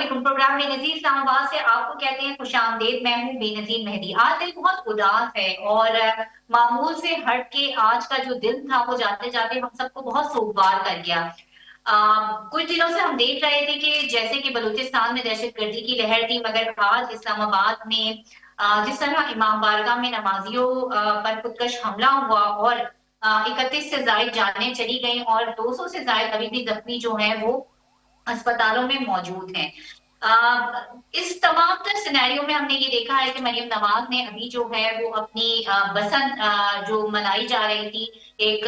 वालेकुम। प्रोग्राम बेनज़ीर इस्लामाबाद से आपको कहते हैं खुशामदीद। मैं हूँ बेनज़ीर मेहदी। आज दिल बहुत उदास है और मामूल से हट के आज का जो दिन था वो जाते जाते हम सबको बहुत सोगवार कर गया। कुछ दिनों से हम देख रहे थे कि जैसे कि बलूचिस्तान में दहशतगर्दी की लहर थी, मगर आज इस्लामाबाद में जिस तरह इमाम बारगाह में नमाजियों पर खुदकश हमला हुआ और 31 से जायद जानें चली गई और 200 से जायद अभी भी जख्मी जो हैं वो अस्पतालों में मौजूद हैं। इस तमाम तर सिनेरियो में हमने ये देखा है कि मरियम नवाज ने अभी जो है वो अपनी बसंत जो मनाई जा रही थी एक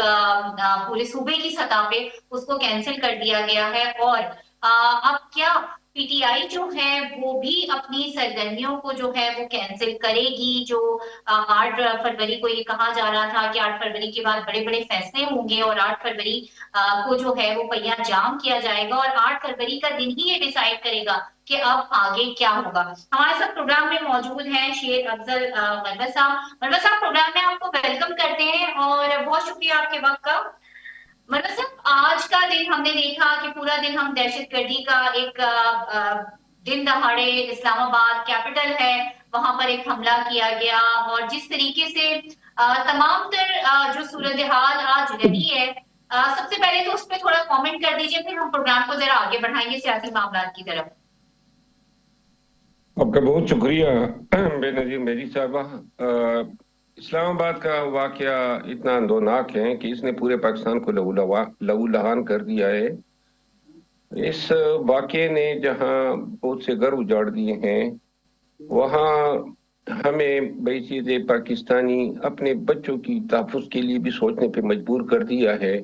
पूरे सूबे की सतह पे, उसको कैंसिल कर दिया गया है। और अब क्या पीटीआई जो है वो भी अपनी सरगर्मियों को जो है वो कैंसिल करेगी। जो 8 फरवरी को ये कहा जा रहा था कि 8 फरवरी के बाद बड़े बड़े फैसले होंगे और 8 फरवरी को जो है वो पहिया जाम किया जाएगा और 8 फरवरी का दिन ही ये डिसाइड करेगा कि अब आगे क्या होगा। हमारे साथ प्रोग्राम में मौजूद हैं शेर अफजल मरवत साहब। मरवत साहब, प्रोग्राम में आपको वेलकम करते हैं और बहुत शुक्रिया आपके वक्त का। मरवत साहब, आज का दिन हमने देखा कि पूरा दिन हम दहशतगर्दी का एक दिन दहाड़े इस्लामाबाद कैपिटल है वहां पर एक हमला किया गया और जिस तरीके से तमाम तर जो सूरत हाल आज रही है, सबसे पहले तो उस पर थोड़ा कमेंट कर दीजिए, फिर हम प्रोग्राम को जरा आगे बढ़ाएंगे सियासी मामला की तरफ। आपका बहुत शुक्रिया बेनजीर मेरी साहबा। इस्लामाबाद का वाकया इतना अंदोनाक है कि इसने पूरे पाकिस्तान को लहूलुहान कर दिया है। इस वाकये ने जहां बहुत से घर उजाड़ दिए हैं, वहां हमें बैसीज़ पाकिस्तानी अपने बच्चों की तहफ़्फ़ुज़ के लिए भी सोचने पे मजबूर कर दिया है।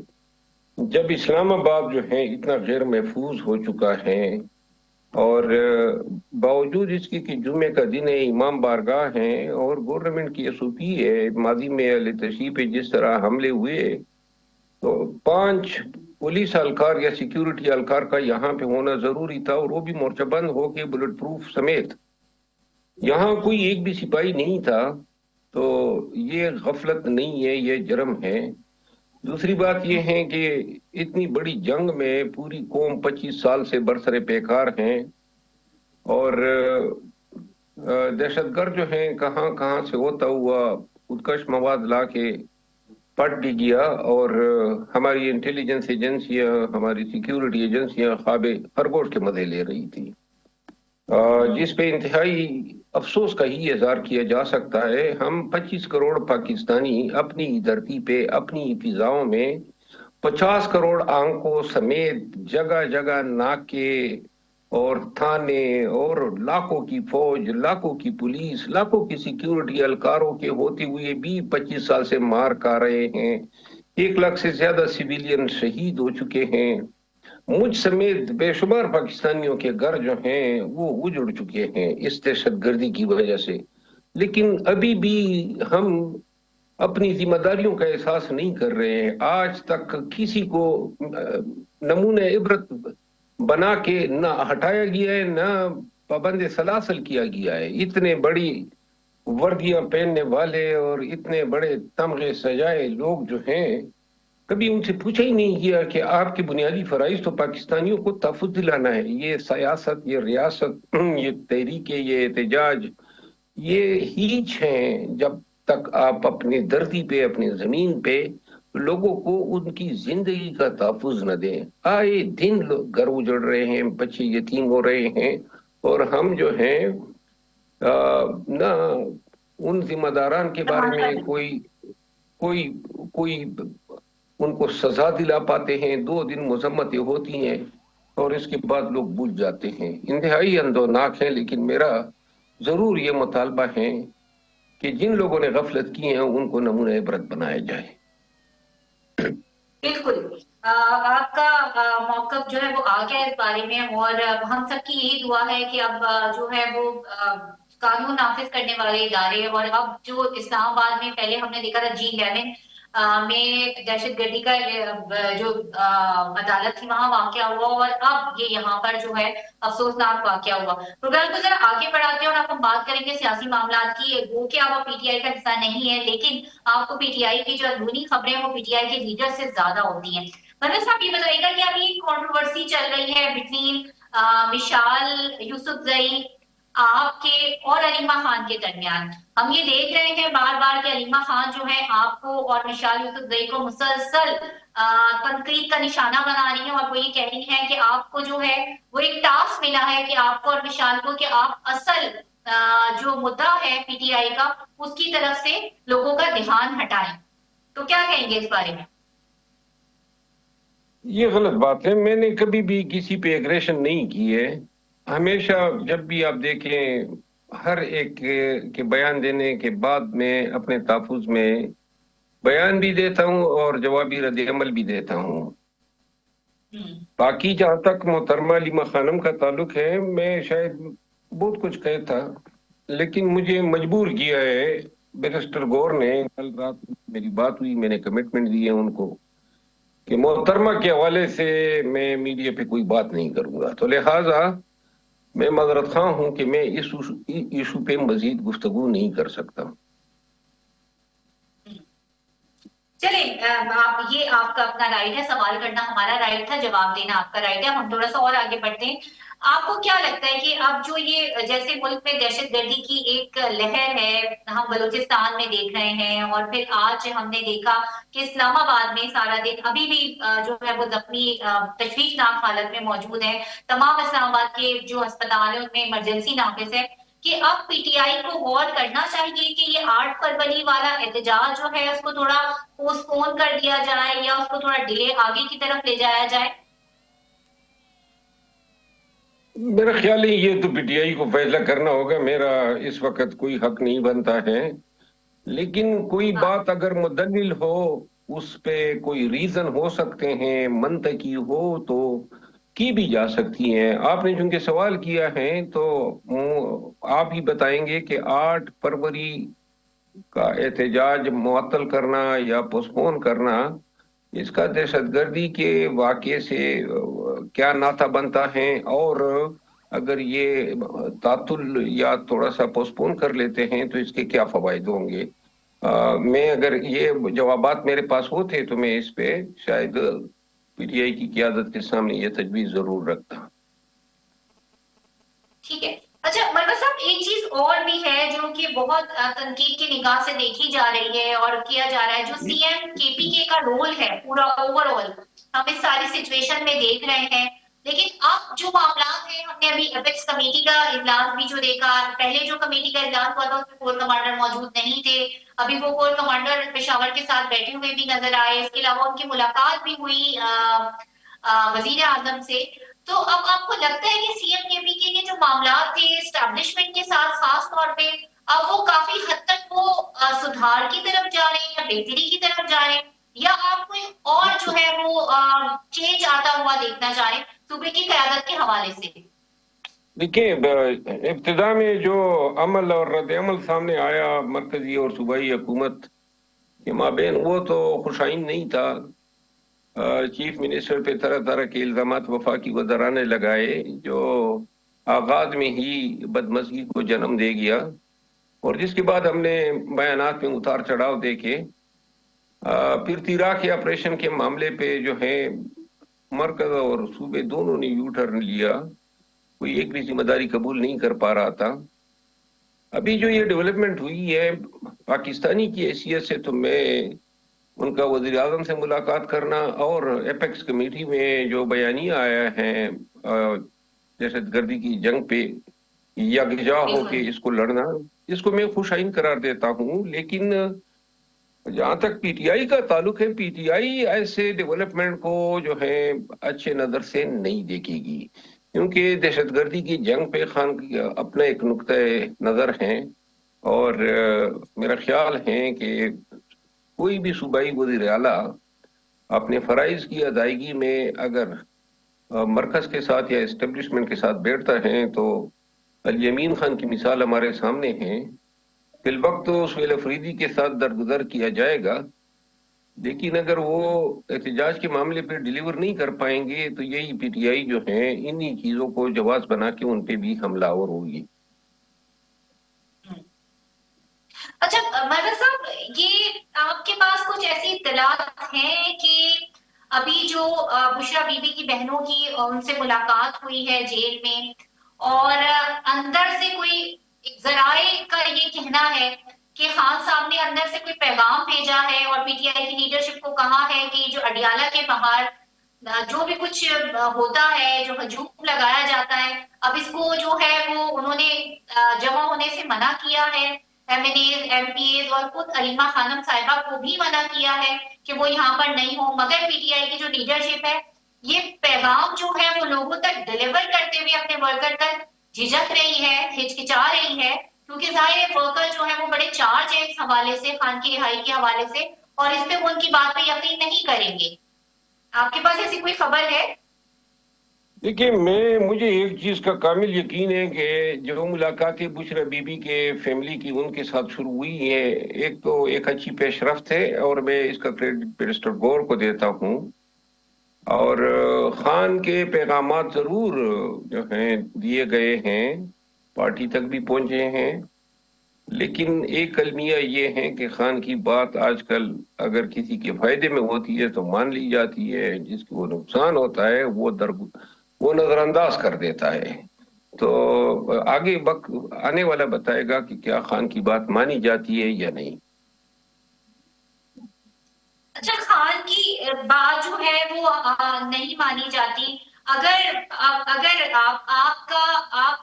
जब इस्लामाबाद जो है इतना गैर महफूज हो चुका है और बावजूद इसकी कि जुमे का दिन है, इमाम बारगाह है और गवर्नमेंट की एसओपी है, माजी में अहले तशरीफ पे जिस तरह हमले हुए तो 5 पुलिस एहलकार या सिक्योरिटी एहलकार का यहाँ पे होना जरूरी था और वो भी मोर्चाबंद होके बुलेट प्रूफ समेत। यहाँ कोई एक भी सिपाही नहीं था, तो ये गफलत नहीं है, ये जुर्म है। दूसरी बात यह है कि इतनी बड़ी जंग में पूरी कौम 25 साल से बरसरे पेकार हैं और दहशतगर्द जो हैं कहां कहां से होता हुआ उत्कर्ष मवाद ला के पट भी गया और हमारी इंटेलिजेंस एजेंसियां, हमारी सिक्योरिटी एजेंसियां ख्वाबे खरगोश के मजे ले रही थी, जिस पे इंतहाई अफसोस का ही इजहार किया जा सकता है। हम 25 करोड़ पाकिस्तानी अपनी धरती पे अपनी फिजाओं में 50 करोड़ आंकों समेत जगह जगह नाके और थाने और लाखों की फौज, लाखों की पुलिस, लाखों की सिक्योरिटी एहलकारों के होते हुए भी 25 साल से मार खा रहे हैं। 1 लाख से ज्यादा सिविलियन शहीद हो चुके हैं। मुझ समेत बेशुमार पाकिस्तानियों के घर जो हैं वो उजड़ चुके हैं इस दहशतगर्दी की वजह से। लेकिन अभी भी हम अपनी जिम्मेदारियों का एहसास नहीं कर रहे हैं। आज तक किसी को नमूने इबरत बना के ना हटाया गया है, ना पाबंद सलासल किया गया है। इतने बड़ी वर्दियां पहनने वाले और इतने बड़े तमगे सजाए लोग जो हैं, कभी उनसे पूछा ही नहीं गया कि आपके बुनियादी फराइज तो पाकिस्तानियों को तहफ़्फ़ुज़ दिलाना है। ये सियासत, ये रियासत, ये तहरीके, ये एहतजाज, ये हीच हैं जब तक आप अपनी धरती पे, अपनी जमीन पे लोगों को उनकी जिंदगी का तहफ़्फ़ुज़ न दें। आए दिन घर उजड़ रहे हैं, बच्चे यतीम हो रहे हैं और हम जो हैं ना उन जिम्मेदारान के बारे में कोई कोई कोई उनको सजा दिला पाते हैं। 2 दिन मजम्मतें होती हैं और इसके बाद लोग भूल जाते हैं। इंतहाई अंदोनाक है, लेकिन मेरा जरूर ये मुतालबा है कि जिन लोगों ने गफलत की है उनको नमूना इबरत बनाया जाए। बिल्कुल, आपका मौक़िफ़ जो है वो आ गया इस बारे में और हम सबकी यही दुआ है कि अब जो है वो कानून नाफिज करने वाले इदारे और अब जो इस्लामाबाद में पहले हमने देखा था G11 में दहशतगर्दी का जो अदालत थी वहां वाकया हुआ और अब ये यहाँ पर जो है अफसोसनाक वाकया हुआ। प्रोग्राम को जरा आगे बढ़ाते हैं और अब हम बात करेंगे सियासी मामला की। वो कि अब पीटीआई का हिस्सा नहीं है, लेकिन आपको पीटीआई की जो अंदरूनी खबरें वो पीटीआई के लीडर से ज्यादा होती हैं। मतलब साहब ये बताइएगा कि अभी कंट्रोवर्सी चल रही है बिटवीन मिशाल यूसुफजई आपके और अलीमा खान के दरमियान। हम ये देख रहे हैं बार बार कि अलीमा खान जो है आपको और मिशाल यूसुफजई को मुसलसल तनकीद का निशाना बना रही है, और वो ये कह रही है कि आपको जो है वो एक टास्क मिला है कि आपको और विशाल को कि आप असल जो मुद्दा है पीटीआई का उसकी तरफ से लोगों का ध्यान हटाएं। तो क्या कहेंगे इस बारे में? ये गलत बात है। मैंने कभी भी किसी पे एग्रेशन नहीं की है। हमेशा जब भी आप देखें, हर एक के बयान देने के बाद में अपने तहफ़्फ़ुज़ में बयान भी देता हूँ और जवाबी रद्द-ए-अमल भी देता हूँ। बाकी जहाँ तक मोहतरमा अलीमा खानम का ताल्लुक है, मैं शायद बहुत कुछ कहता, लेकिन मुझे मजबूर किया है बैरिस्टर गौर ने। कल रात मेरी बात हुई, मैंने कमिटमेंट दी है उनको कि मोहतरमा के हवाले से मैं मीडिया पे कोई बात नहीं करूंगा। तो लिहाजा मैं माजरत खां हूं कि मैं इस इशू पे मजीद गुफ्तगू नहीं कर सकता। चलिए, आप ये आपका अपना राइट है, सवाल करना हमारा राइट था, जवाब देना आपका राइट है। हम थोड़ा सा और आगे बढ़ते हैं। आपको क्या लगता है कि अब जो ये जैसे मुल्क में दहशतगर्दी की एक लहर है, हम बलूचिस्तान में देख रहे हैं, और फिर आज हमने देखा कि इस्लामाबाद में सारा दिन अभी भी जो है वो जख्मी तशवीशनाक हालत में मौजूद है। तमाम इस्लामाबाद के जो अस्पताल है उनमें इमरजेंसी नाफिज है कि अब पीटीआई को गौर करना चाहिए कि ये 8 फरवरी वाला एहतजाज जो है उसको थोड़ा पोस्टपोन कर दिया जाए या उसको थोड़ा डिले आगे की तरफ ले जाया जाए। मेरा ख्याल है ये तो पीटीआई को फैसला करना होगा। मेरा इस वक्त कोई हक नहीं बनता है, लेकिन कोई बात अगर मुदल्लिल हो, उस पे कोई रीजन हो सकते हैं, मंतकी हो तो की भी जा सकती हैं। आपने चूंकि सवाल किया है तो आप ही बताएंगे कि 8 फरवरी का एहतजाज मुअत्तल करना या पोस्टपोन करना, इसका दहशतगर्दी के वाक़े से क्या नाता बनता है, और अगर ये तातुल या थोड़ा सा पोस्टपोन कर लेते हैं तो इसके क्या फवायद होंगे। मैं अगर ये जवाबात मेरे पास होते तो मैं इस पे शायद पीटीआई की क़यादत के सामने ये तजवीज़ जरूर रखता। ठीक है। अच्छा मरवा साहब, एक चीज और भी है जो कि बहुत तनकीद की निगाह से देखी जा रही है और किया जा रहा है, जो सीएम केपीके का रोल है पूरा ओवरऑल हम इस सारी सिचुएशन में देख रहे हैं। लेकिन अब जो मामला है, हमने अभी एपेक्स कमेटी का इजलास भी जो देखा, पहले जो कमेटी का इजलास हुआ था उसमें कोर कमांडर मौजूद नहीं थे, अभी वो कोर कमांडर पेशावर के साथ बैठे हुए भी नजर आए। इसके अलावा उनकी मुलाकात भी हुई वजीर आजम से। तो अब आपको लगता है कि सीएम केपीके के जो मामला थे एस्टैब्लिशमेंट के साथ खास तौर पे, अब वो काफी हद तक वो सुधार की तरफ जा रहे हैं या बेहतरी की तरफ जा रहे हैं, या आप कोई और जो है वो चेंज आता हुआ देखना चाहें सूबे की क़यादत के हवाले से? देखिए, इब्तिदा में जो अमल और रद्द अमल सामने आया मरकजी और सूबाई हुकूमत के माबेन, वो तो खुशाइन नहीं था। चीफ मिनिस्टर पे तरह तरह के इल्जामात वफाकी वज़रा ने लगाए, जो आगाज में ही बदमज़गी को जन्म दे गया, और जिसके बाद हमने बयानात में उतार चढ़ाव देखे। फिर तिरा के ऑपरेशन के मामले पे जो है मरकज और सूबे दोनों ने यू टर्न लिया, कोई एक भी जिम्मेदारी कबूल नहीं कर पा रहा था। अभी जो ये डेवलपमेंट हुई है पाकिस्तानी की हैसियत से, तो मैं उनका वज़ीर आज़म से मुलाकात करना और एपेक्स कमेटी में जो बयानिया आया है दहशतगर्दी की जंग पे यकजा होके इसको लड़ना, इसको मैं खुशाइन करार देता हूँ। लेकिन जहां तक पीटीआई का ताल्लुक है, पीटीआई ऐसे डेवलपमेंट को जो है अच्छे नजर से नहीं देखेगी, क्योंकि दहशतगर्दी की जंग पे खान अपना एक नुक्ता नजर है, और मेरा ख्याल है कि कोई भी सूबाई वज़ीर आला अपने फराइज की अदायगी में अगर मरकज के साथ या एस्टेब्लिशमेंट के साथ बैठता है तो अल-यमीन खान की मिसाल हमारे सामने है। फिल वक्त तो सुहेल अफरीदी के साथ दरगुदर किया जाएगा, लेकिन अगर वो एहतजाज के मामले पे डिलीवर नहीं कर पाएंगे तो यही पीटीआई जो है इन्हीं चीजों को जवाब बना के उन पे भी हमलावर होगी। अच्छा मरवा साहब, ये आपके पास कुछ ऐसी इत्तलात हैं कि अभी जो बुशरा बीबी की बहनों की उनसे मुलाकात हुई है जेल में, और अंदर से कोई एक जराए का ये कहना है कि खान साहब ने अंदर से कोई पैगाम भेजा है और पीटीआई की लीडरशिप को कहा है कि जो अडियाला के बाहर जो भी कुछ होता है, जो हजूम लगाया जाता है, अब इसको जो है वो उन्होंने जमा होने से मना किया है। एमएनए, एमपीए और खुद अलीमा खानम साहिबा को भी मना किया है कि वो यहाँ पर नहीं हो, मगर पीटीआई की जो लीडरशिप है ये पैगाम जो है वो लोगों तक डिलीवर करते हुए अपने वर्कर तक झिझक रही है, हिचकिचा रही है, क्योंकि जाहिर है वर्कर जो है वो बड़े चार्ज है इस हवाले से, खान की रिहाई के हवाले से, और इस पे वो उनकी बात पे यकीन नहीं करेंगे। आपके पास ऐसी कोई खबर है? देखिए, मुझे एक चीज का कामिल यकीन है कि जो मुलाकातें बुशरा बीबी के फैमिली की उनके साथ शुरू हुई है, एक तो एक अच्छी पेशरफ्त है और मैं इसका क्रेडिट बैरिस्टर गौर को देता हूँ। और खान के पैगामात जरूर जो हैं दिए गए हैं, पार्टी तक भी पहुंचे हैं, लेकिन एक अलमिया ये है कि खान की बात आजकल अगर किसी के फायदे में होती है तो मान ली जाती है, जिसको नुकसान होता है वो नजरअंदाज कर देता है। तो आगे वक्त आने वाला बताएगा कि क्या खान की बात मानी जाती है या नहीं। अच्छा, खान की बात जो है वो नहीं मानी जाती। अगर आप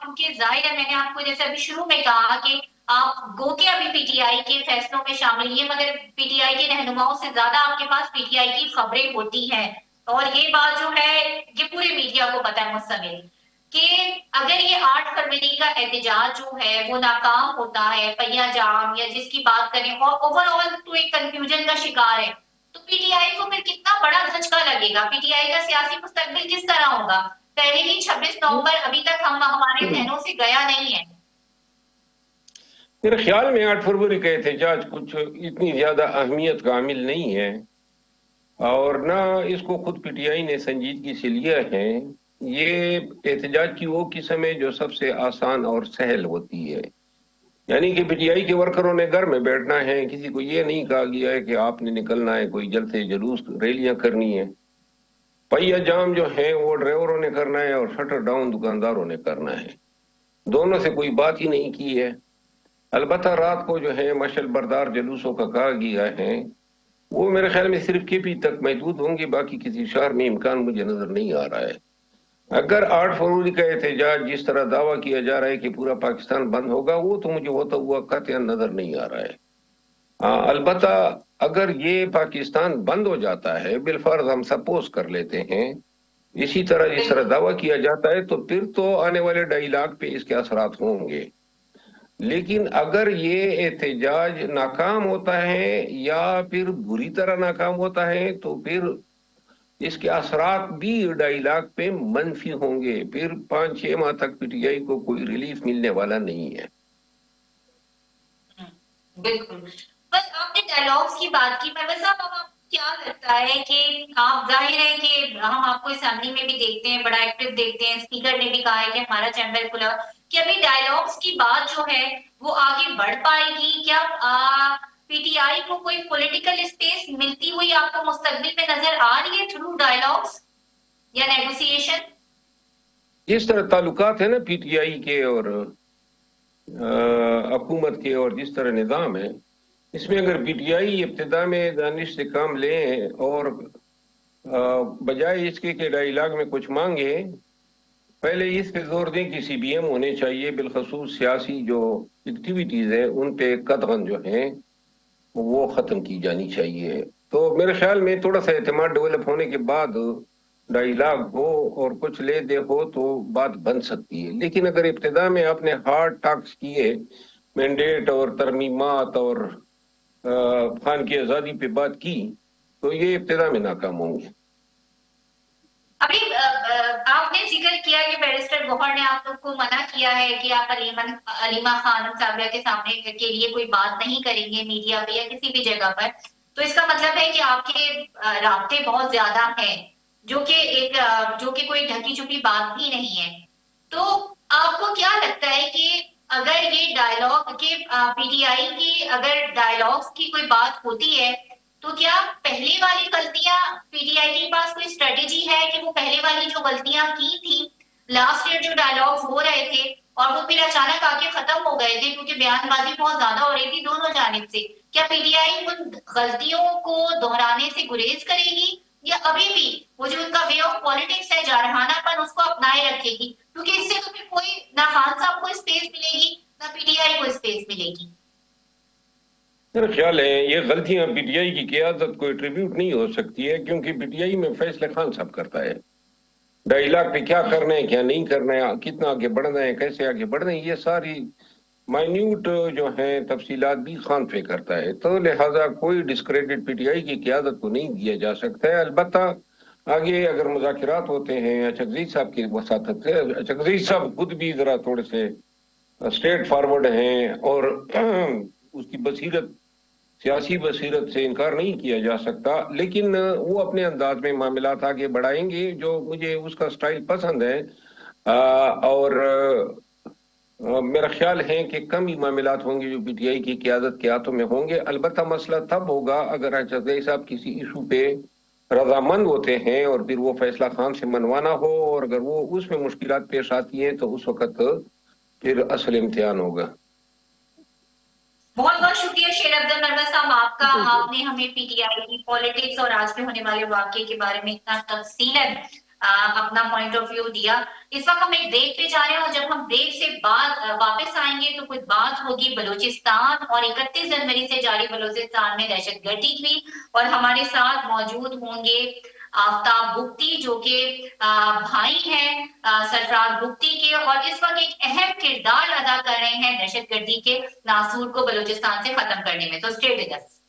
क्योंकि जाहिर है, मैंने आपको जैसे अभी शुरू में कहा कि आप गो के अभी पीटीआई के फैसलों में शामिल ये, मगर पीटीआई के रहनुमाओं से ज्यादा आपके पास पीटीआई की खबरें होती हैं, और ये बात जो है ये पूरे मीडिया को पता है मुस्तकिल, कि अगर ये 8 फरवरी का एहतजाज जो है वो नाकाम होता है, पहिया जाम या जिसकी बात करें, और ओवरऑल तो एक कंफ्यूजन का शिकार है, तो पीटीआई को फिर कितना बड़ा झटका लगेगा, पीटीआई का सियासी मुस्तकबिल किस तरह होगा? पहले ही 26 नवंबर अभी तक हमारे जहनों से गया नहीं है। मेरे ख्याल में 8 फरवरी का एहतजाज कुछ इतनी ज्यादा अहमियत का हामिल नहीं है, और ना इसको खुद पीटीआई ने संजीदगी से लिया है। ये एहतजाज की वो किस्म है जो सबसे आसान और सहल होती है, यानी कि पीटीआई के वर्करों ने घर में बैठना है, किसी को ये नहीं कहा गया है कि आपने निकलना है, कोई जलते जुलूस रैलियां करनी है। पहिया जाम जो है वो ड्राइवरों ने करना है और शटर डाउन दुकानदारों ने करना है, दोनों से कोई बात ही नहीं की है। अलबत्ता रात को जो है मशल बरदार जुलूसों का कहा गया है, वो मेरे ख्याल में सिर्फ केपी तक महदूद होंगे, बाकी किसी शहर में इम्कान मुझे नजर नहीं आ रहा है। अगर 8 फरवरी का एहतजाज जिस तरह दावा किया जा रहा है कि पूरा पाकिस्तान बंद होगा, वो तो मुझे होता हुआ कतई नजर नहीं आ रहा है। अलबत्ता अगर ये पाकिस्तान बंद हो जाता है, बिलफर्ज हम सपोज कर लेते हैं इसी तरह जिस तरह दावा किया जाता है, तो फिर तो आने वाले 2.5 लाख पे इसके असरात होंगे। लेकिन अगर ये एहतजाज नाकाम होता है या फिर बुरी तरह नाकाम होता है, तो फिर इसके असरात भी 2.5 लाख पे मनफी होंगे, फिर 5-6 माह तक पीटीआई को कोई रिलीफ मिलने वाला नहीं है। बिल्कुल। बस आपने डायलॉग्स की बात की, मैं बस अब आपको क्या लगता है कि आप, जाहिर है कि हम आपको असेंबली में भी देखते हैं, बड़ा एक्टिव देखते हैं, स्पीकर ने भी कहा है कि हमारा चैम्बर खुला, कि अभी डायलॉग्स की बात जो है वो आगे बढ़ पाएगी क्या? पीटीआई को कोई पॉलिटिकल स्पेस मिलती हुई आपको मुस्तकबिल में नजर आ रही है थ्रू डायलॉग्स या नेगोशिएशन? जिस तरह ताल्लुकात है ना पीटीआई के और हुकूमत के, और जिस तरह निज़ाम है, इसमें अगर पीटीआई इब्तिदा में दानिश से काम ले और बजाय इसके कि डायलॉग में कुछ मांगे, पहले इस पे जोर दें कि सीबीएम होने चाहिए, बिलखसूस सियासी जो एक्टिविटीज है उन पे कतगन जो है वो खत्म की जानी चाहिए। तो मेरे ख्याल में थोड़ा सा एतमाद डेवलप होने के बाद डायलॉग हो और कुछ ले दे हो तो बात बन सकती है। लेकिन अगर इब्तिदा में आपने हार्ड टॉक्स किए, मैंडेट और तरमीमात और खान की आजादी पे बात की, तो ये इब्तिदा में नाकाम होंगे। अभी आपने जिक्र किया कि बैरिस्टर गौहर ने आप लोग को मना किया है कि आप अलीमा खानम साहब के सामने के लिए कोई बात नहीं करेंगे मीडिया पे या किसी भी जगह पर, तो इसका मतलब है कि आपके राब्ते बहुत ज्यादा हैं, जो कि कोई ढकी छुपी बात भी नहीं है। तो आपको क्या लगता है कि अगर ये डायलॉग के पीटीआई की अगर डायलॉग्स की कोई बात होती है, तो क्या पहले वाली गलतियां पीटीआई के पास कोई स्ट्रेटेजी है कि वो पहले वाली जो गलतियां की थी, लास्ट ईयर जो डायलॉग्स हो रहे थे और वो फिर अचानक आके खत्म हो गए थे क्योंकि बयानबाजी बहुत ज्यादा हो रही थी दोनों जानिब से, क्या पीटीआई उन गलतियों को दोहराने से गुरेज करेगी या अभी भी वो जो उनका वे ऑफ पॉलिटिक्स है जारहानापन उसको अपनाए रखेगी? क्योंकि इससे तो फिर कोई ना खान साहब को स्पेस मिलेगी ना पीटीआई को स्पेस मिलेगी। मेरा ख्याल है ये गलतियां पीटीआई की क़यादत को एट्रीब्यूट नहीं हो सकती है, क्योंकि पीटीआई में फैसले खान साहब करता है। 2.5 लाख पे क्या करना है, क्या नहीं करना है, कितना आगे बढ़ना है, कैसे आगे बढ़ना है, ये सारी माइन्यूट जो है तफसीलात भी खान पे करता है। तो लिहाजा कोई डिस्क्रेडिट पीटीआई की क़यादत को नहीं दिया जा सकता है। अलबत्ता आगे अगर मुज़ाकिरात होते हैं अचकज़ई साहब की वसातत से, अचकज़ई साहब खुद भी जरा थोड़े से स्ट्रेट फॉरवर्ड हैं और उसकी बसीरत, सियासी बसीरत से इनकार नहीं किया जा सकता, लेकिन वो अपने अंदाज में मामलात आगे बढ़ाएंगे, जो मुझे उसका स्टाइल पसंद है। और मेरा ख्याल है कि कम ही मामलात होंगे जो पीटीआई की क़यादत के हाथों में होंगे। अलबत्ता मसला तब होगा अगर अचकज़ई साहब किसी इशू पे रजामंद होते हैं और फिर वो फैसला खान से मनवाना हो, और अगर वो उसमें मुश्किलात पेश आती हैं तो उस वक्त फिर असल इम्तिहान होगा। बहुत बहुत शुक्रिया शेर अब्दुल नरवत साहब आपका, आपने हमें पीटीआई की पॉलिटिक्स और आज में होने वाले वाकये के बारे में इतना तफसीलन अपना पॉइंट ऑफ व्यू दिया। इस वक्त हम एक ब्रेक पे जा रहे हैं और जब हम ब्रेक से बाद वापस आएंगे तो कुछ बात होगी बलूचिस्तान और 31 जनवरी से जारी बलूचिस्तान में दहशतगर्दी की, और हमारे साथ मौजूद होंगे आफ्ताब बुगटी जो कि भाई हैं सरफराज बुगटी के, और इस वक्त एक अहम किरदार अदा कर रहे हैं दहशतगर्दी के नासूर को बलूचिस्तान से खत्म करने में। तो स्टे विद अस।